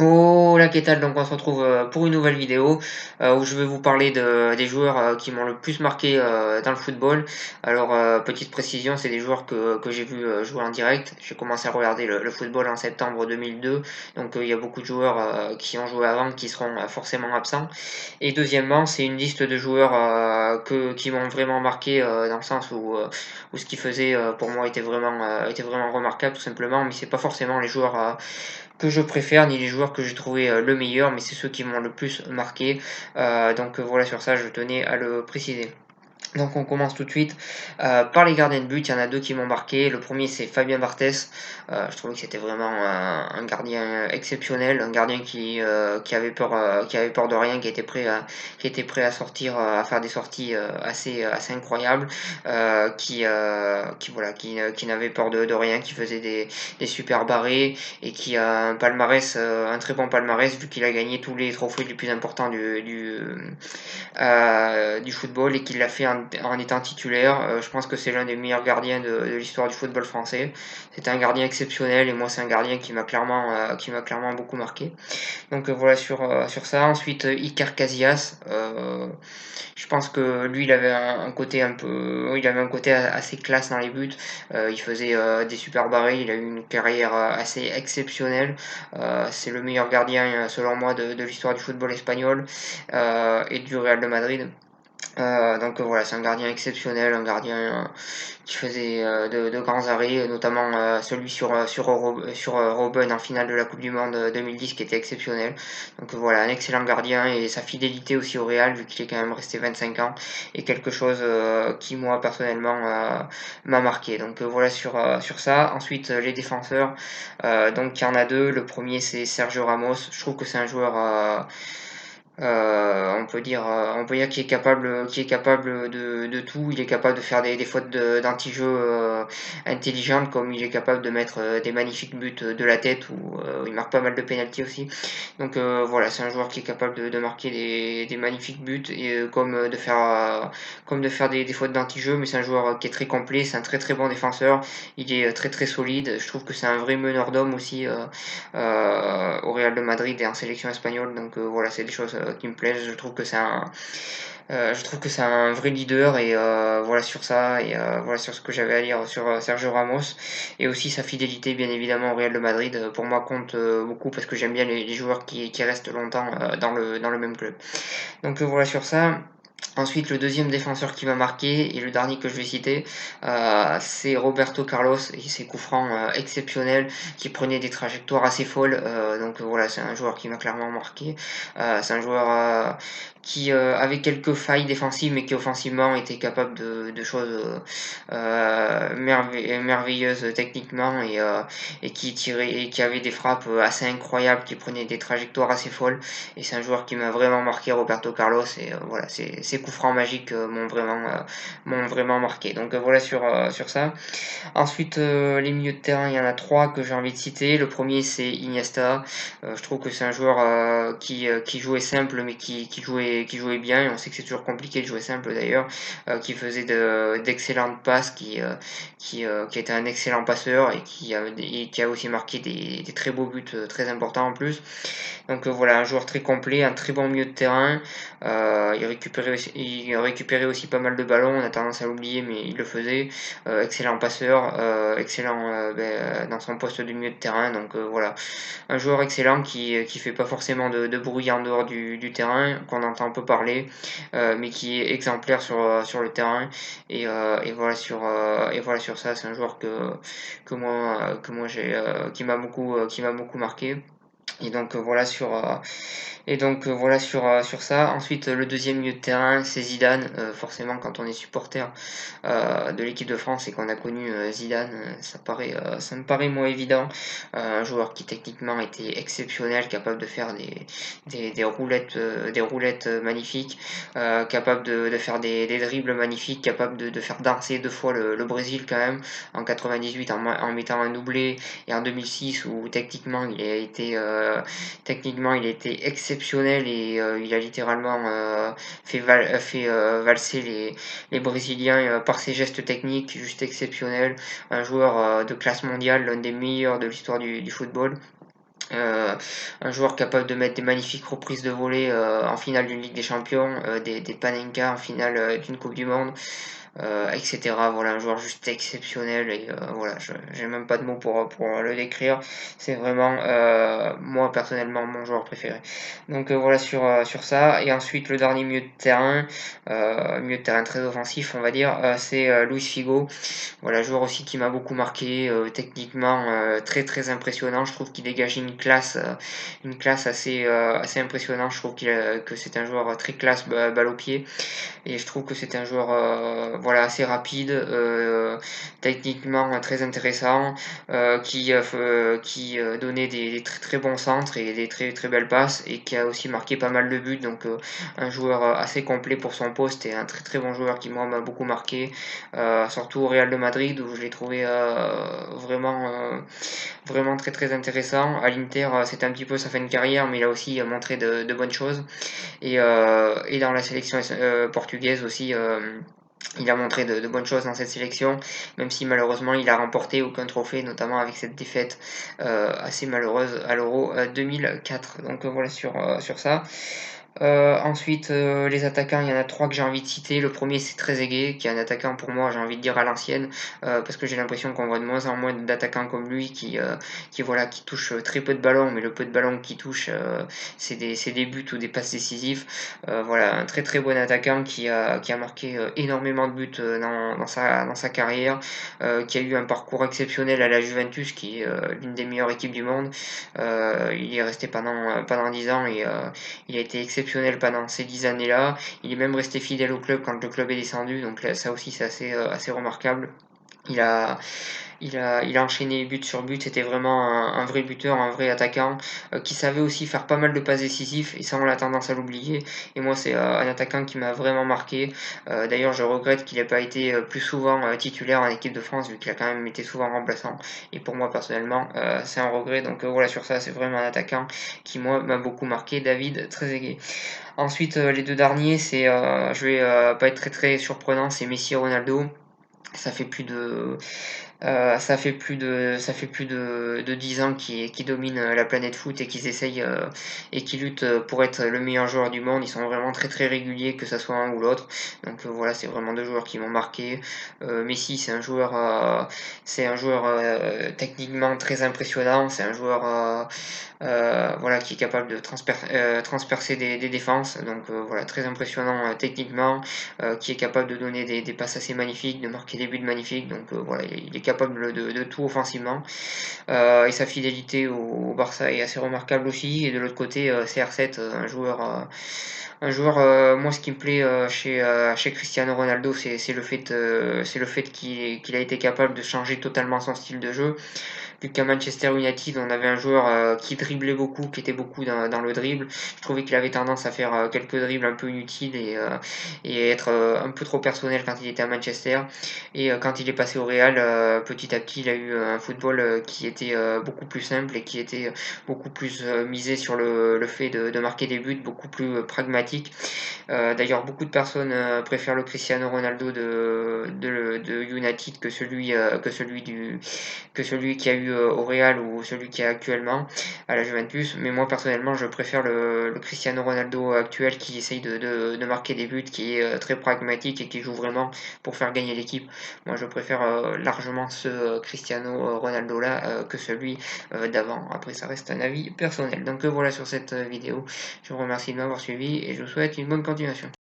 Oh la qu'est-ce donc on se retrouve pour une nouvelle vidéo où je vais vous parler des joueurs qui m'ont le plus marqué dans le football. Alors petite précision, c'est des joueurs que j'ai vu jouer en direct. J'ai commencé à regarder le football en septembre 2002, donc il y a beaucoup de joueurs qui ont joué avant qui seront forcément absents. Et deuxièmement, c'est une liste de joueurs qui m'ont vraiment marqué dans le sens où ce qu'ils faisaient pour moi était vraiment remarquable tout simplement, mais c'est pas forcément les joueurs que je préfère ni les joueurs que j'ai trouvé le meilleur, mais c'est ceux qui m'ont le plus marqué. Donc voilà, sur ça, je tenais à le préciser. Donc on commence tout de suite par les gardiens de but. Il y en a deux qui m'ont marqué. Le premier c'est Fabien Barthez. Je trouvais que c'était vraiment un gardien exceptionnel, un gardien qui avait peur de rien, qui était prêt à sortir, à faire des sorties assez incroyables, qui n'avait peur de rien, qui faisait des super barrés et qui a un palmarès, un très bon palmarès vu qu'il a gagné tous les trophées les plus importants du football et qu'il l'a fait en étant titulaire. Je pense que c'est l'un des meilleurs gardiens de l'histoire du football français. C'est un gardien exceptionnel et moi c'est un gardien qui m'a clairement beaucoup marqué. Donc voilà sur ça. Ensuite Iker Casillas. Je pense que lui il avait un côté un peu, il avait un côté assez classe dans les buts. Il faisait des super barrés. Il a eu une carrière assez exceptionnelle. C'est le meilleur gardien selon moi de l'histoire du football espagnol et du Real de Madrid. Donc voilà, c'est un gardien exceptionnel, un gardien qui faisait de grands arrêts, notamment celui sur Robben en finale de la Coupe du Monde 2010 qui était exceptionnel. Donc voilà, un excellent gardien et sa fidélité aussi au Real vu qu'il est quand même resté 25 ans et quelque chose qui moi personnellement m'a marqué. Donc voilà sur ça. Ensuite les défenseurs, donc il y en a deux. Le premier c'est Sergio Ramos. Je trouve que c'est un joueur on peut dire qu'il est capable de tout. Il est capable de faire des fautes d'anti-jeu intelligentes, comme il est capable de mettre des magnifiques buts de la tête, ou il marque pas mal de pénalty aussi. Donc voilà, c'est un joueur qui est capable de marquer des magnifiques buts et comme de faire des fautes d'anti-jeu, mais c'est un joueur qui est très complet, c'est un très très bon défenseur. Il est très très solide. Je trouve que c'est un vrai meneur d'hommes aussi au Real de Madrid et en sélection espagnole. Donc voilà, c'est des choses qui me plaisent. Je trouve que c'est un vrai leader et voilà sur ça et voilà sur ce que j'avais à dire sur Sergio Ramos et aussi sa fidélité bien évidemment au Real de Madrid pour moi compte beaucoup parce que j'aime bien les joueurs qui restent longtemps dans le même club. Donc voilà sur ça. Ensuite, le deuxième défenseur qui m'a marqué et le dernier que je vais citer, c'est Roberto Carlos et ses coups francs exceptionnels qui prenaient des trajectoires assez folles. Donc voilà, c'est un joueur qui m'a clairement marqué. C'est un joueur qui avait quelques failles défensives mais qui offensivement était capable de choses merveilleuses techniquement et qui tirait et qui avait des frappes assez incroyables, qui prenaient des trajectoires assez folles. Et c'est un joueur qui m'a vraiment marqué, Roberto Carlos. Et voilà, ses coups francs magiques m'ont vraiment marqué. Donc voilà sur ça. Ensuite, les milieux de terrain, il y en a trois que j'ai envie de citer. Le premier, c'est Iniesta. Je trouve que c'est un joueur qui jouait simple, mais qui jouait bien. Et on sait que c'est toujours compliqué de jouer simple d'ailleurs. Qui faisait d'excellentes passes, qui était un excellent passeur et qui a aussi marqué des très beaux buts très importants en plus. Donc voilà, un joueur très complet, un très bon milieu de terrain. Il récupérait aussi pas mal de ballons, on a tendance à l'oublier, mais il le faisait. Excellent passeur, excellent dans son poste de milieu de terrain. Donc voilà, un joueur excellent qui fait pas forcément de bruit en dehors du terrain, qu'on entend peu parler, mais qui est exemplaire sur le terrain. Et voilà sur ça, c'est un joueur qui m'a beaucoup marqué. Et donc voilà sur ça. Ensuite, le deuxième milieu de terrain, c'est Zidane. Forcément, quand on est supporter de l'équipe de France et qu'on a connu Zidane, ça me paraît moins évident. Un joueur qui techniquement était exceptionnel, capable de faire des roulettes magnifiques, capable de faire des dribbles magnifiques, capable de faire danser deux fois le Brésil quand même en 98 en mettant un doublé et en 2006 où techniquement il a été exceptionnel et il a littéralement fait valser les Brésiliens par ses gestes techniques juste exceptionnels. Un joueur de classe mondiale, l'un des meilleurs de l'histoire du football. Euh, un joueur capable de mettre des magnifiques reprises de volée en finale d'une Ligue des Champions, des Panenka en finale d'une Coupe du Monde, etc. Voilà, un joueur juste exceptionnel et voilà, j'ai même pas de mots pour le décrire. C'est vraiment moi personnellement mon joueur préféré. Donc voilà sur ça. Et ensuite le dernier milieu de terrain très offensif, on va dire, c'est Luis Figo. Voilà, joueur aussi qui m'a beaucoup marqué, techniquement très très impressionnant. Je trouve qu'il dégage une classe assez impressionnante. Je trouve que c'est un joueur très classe balle au pied. Et je trouve que c'est un joueur voilà, assez rapide, techniquement très intéressant, qui donnait des très très bons centres et des très très belles passes et qui a aussi marqué pas mal de buts. Donc un joueur assez complet pour son poste et un très très bon joueur qui moi m'a beaucoup marqué, surtout au Real de Madrid où je l'ai trouvé vraiment très très intéressant. À l'Inter, c'était un petit peu sa fin de carrière, mais il a aussi montré de bonnes choses. Et dans la sélection portugaise aussi, il a montré de bonnes choses dans cette sélection, même si malheureusement il a remporté aucun trophée, notamment avec cette défaite assez malheureuse à l'Euro 2004. Donc voilà sur ça. Ensuite, les attaquants, il y en a trois que j'ai envie de citer. Le premier, c'est Trezeguet, qui est un attaquant pour moi, j'ai envie de dire à l'ancienne, parce que j'ai l'impression qu'on voit de moins en moins d'attaquants comme lui qui touche très peu de ballons, mais le peu de ballons qu'il touche, c'est des buts ou des passes décisives. Voilà, un très très bon attaquant qui a marqué énormément de buts dans sa carrière, qui a eu un parcours exceptionnel à la Juventus, qui est l'une des meilleures équipes du monde. Il y est resté pendant 10 ans et il a été exceptionnel pendant ces 10 années-là. Il est même resté fidèle au club quand le club est descendu, donc là, ça aussi c'est assez remarquable. Il a, il a enchaîné but sur but, c'était vraiment un vrai buteur, un vrai attaquant, qui savait aussi faire pas mal de passes décisives, et ça on a tendance à l'oublier. Et moi c'est un attaquant qui m'a vraiment marqué. D'ailleurs je regrette qu'il n'ait pas été plus souvent titulaire en équipe de France, vu qu'il a quand même été souvent remplaçant. Et pour moi personnellement, c'est un regret. Donc voilà, sur ça, c'est vraiment un attaquant qui moi m'a beaucoup marqué, David Trezeguet. Ensuite, les deux derniers, je vais pas être très très surprenant, c'est Messi et Ronaldo. Ça fait plus de, ça fait plus de 10 ans qu'ils dominent la planète foot et qu'ils essayent et qu'ils luttent pour être le meilleur joueur du monde. Ils sont vraiment très très réguliers, que ça soit un ou l'autre. Donc voilà, c'est vraiment deux joueurs qui m'ont marqué. Messi, c'est un joueur techniquement très impressionnant. C'est un joueur voilà, qui est capable de transpercer des défenses. Donc voilà, très impressionnant techniquement, qui est capable de donner des passes assez magnifiques, de marquer des buts magnifiques. Donc voilà, il est capable de tout offensivement. Et sa fidélité au Barça est assez remarquable aussi. Et de l'autre côté, CR7, moi, ce qui me plaît chez Cristiano Ronaldo, c'est le fait qu'il a été capable de changer totalement son style de jeu. Vu qu'à Manchester United, on avait un joueur qui driblait beaucoup, qui était beaucoup dans le dribble. Je trouvais qu'il avait tendance à faire quelques dribbles un peu inutiles et être un peu trop personnel quand il était à Manchester. Et quand il est passé au Real, petit à petit, il a eu un football qui était beaucoup plus simple et qui était beaucoup plus misé sur le fait de marquer des buts, beaucoup plus pragmatique. D'ailleurs, beaucoup de personnes préfèrent le Cristiano Ronaldo de United que celui qui a eu au Real ou celui qui est actuellement à la Juventus. Mais moi personnellement, je préfère le Cristiano Ronaldo actuel qui essaye de marquer des buts, qui est très pragmatique et qui joue vraiment pour faire gagner l'équipe. Moi, je préfère largement ce Cristiano Ronaldo là que celui d'avant. Après, ça reste un avis personnel. Donc voilà sur cette vidéo. Je vous remercie de m'avoir suivi et je vous souhaite une bonne continuation.